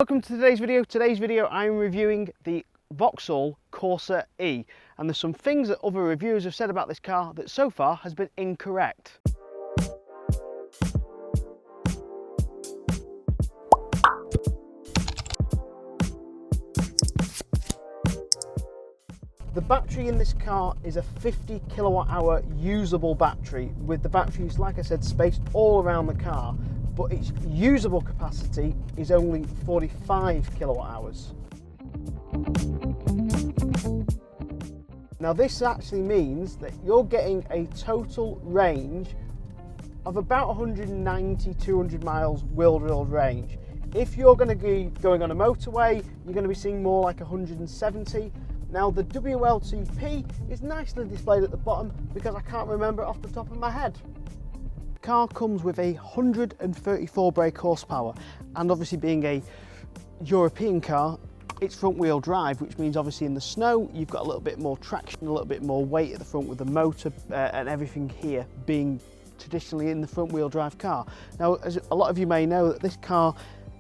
Welcome to today's video. Today's video I'm reviewing the Vauxhall Corsa-E, and there's some things that other reviewers have said about this car that so far has been incorrect. The battery in this car is a 50 kilowatt hour usable battery, with the batteries, like I said, spaced all around the car, but its usable capacity is only 45 kilowatt hours. Now this actually means that you're getting a total range of about 190-200 miles wheel-to-wheel range. If you're going to be going on a motorway, you're going to be seeing more like 170. Now the WLTP is nicely displayed at the bottom because I can't remember it off the top of my head. The car comes with 134 brake horsepower, and obviously being a European car, it's front wheel drive, which means obviously in the snow you've got a little bit more traction, a little bit more weight at the front with the motor and everything here being traditionally in the front wheel drive car. Now, as a lot of you may know, that this car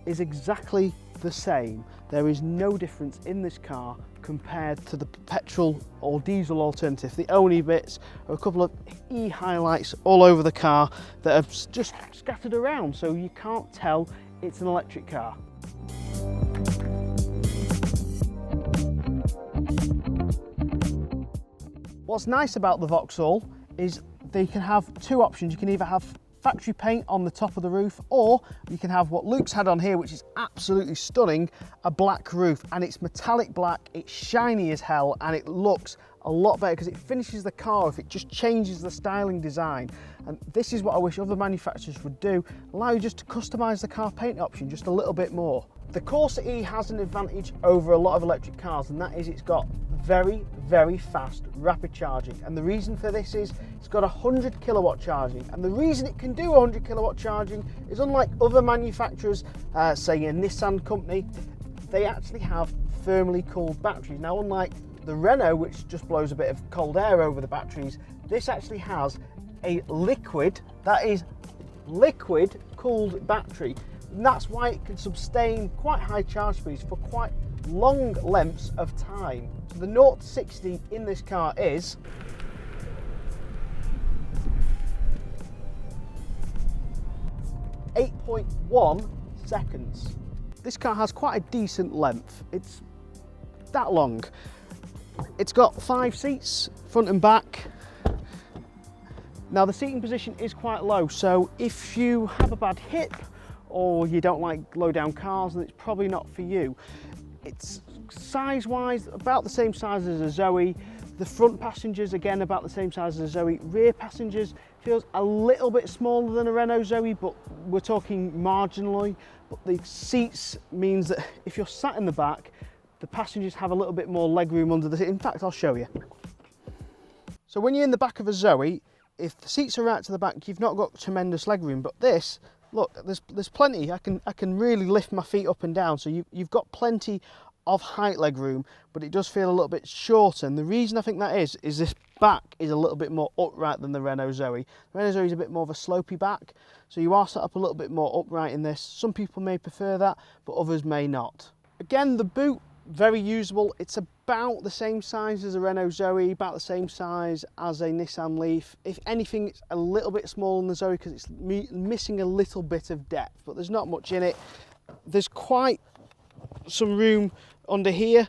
is exactly the same. There is no difference in this car compared to the petrol or diesel alternative. The only bits are a couple of e-highlights all over the car that are just scattered around, so you can't tell it's an electric car. What's nice about the Vauxhall is they can have two options. You can either have factory paint on the top of the roof, or you can have what Luke's had on here, which is absolutely stunning, a black roof, and it's metallic black, it's shiny as hell, and it looks a lot better because it finishes the car if it just changes the styling design. And this is what I wish other manufacturers would do, allow you just to customize the car paint option just a little bit more. The Corsa-E has an advantage over a lot of electric cars, and that is it's got very fast rapid charging, and the reason for this is it's got 100 kilowatt charging, and the reason it can do 100 kilowatt charging is, unlike other manufacturers, say a Nissan company, they actually have thermally cooled batteries. Now, unlike the Renault, which just blows a bit of cold air over the batteries, this actually has a liquid cooled battery, and that's why it can sustain quite high charge speeds for quite long lengths of time. So the 0 to 60 in this car is 8.1 seconds. This car has quite a decent length. It's that long. It's got 5 seats, front and back. Now the seating position is quite low, so if you have a bad hip or you don't like low down cars, then it's probably not for you. It's size-wise about the same size as a Zoe. The front passengers, again, about the same size as a Zoe. Rear passengers feels a little bit smaller than a Renault Zoe, but we're talking marginally. But the seats means that if you're sat in the back, the passengers have a little bit more leg room under the seat. In fact, I'll show you. So when you're in the back of a Zoe, if the seats are right to the back, you've not got tremendous leg room, but this, look, there's plenty. I can really lift my feet up and down, so you've got plenty of height leg room, but it does feel a little bit shorter. And the reason I think that is this back is a little bit more upright than the Renault Zoe. The Renault Zoe is a bit more of a slopey back, so you are set up a little bit more upright in this. Some people may prefer that, but others may not. Again, the boot, very usable. It's about the same size as a Renault Zoe, about the same size as a Nissan Leaf. If anything, it's a little bit smaller than the Zoe because it's missing a little bit of depth, but there's not much in it. There's quite some room under here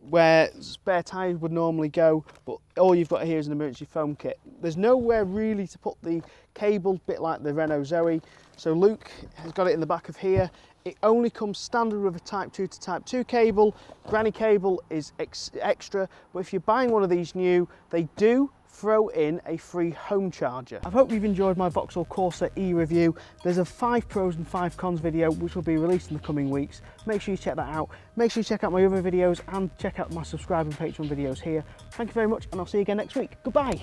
where spare tyres would normally go, but all you've got here is an emergency foam kit. There's nowhere really to put the cable, bit like the Renault Zoe, so Luke has got it in the back of here. It only comes standard with a Type 2 to Type 2 cable. Granny cable is extra, but if you're buying one of these new, they do throw in a free home charger. I hope you've enjoyed my Vauxhall Corsa-E review. There's a 5 pros and 5 cons video which will be released in the coming weeks. Make sure you check that out. Make sure you check out my other videos and check out my subscribe and Patreon videos here. Thank you very much, and I'll see you again next week. Goodbye.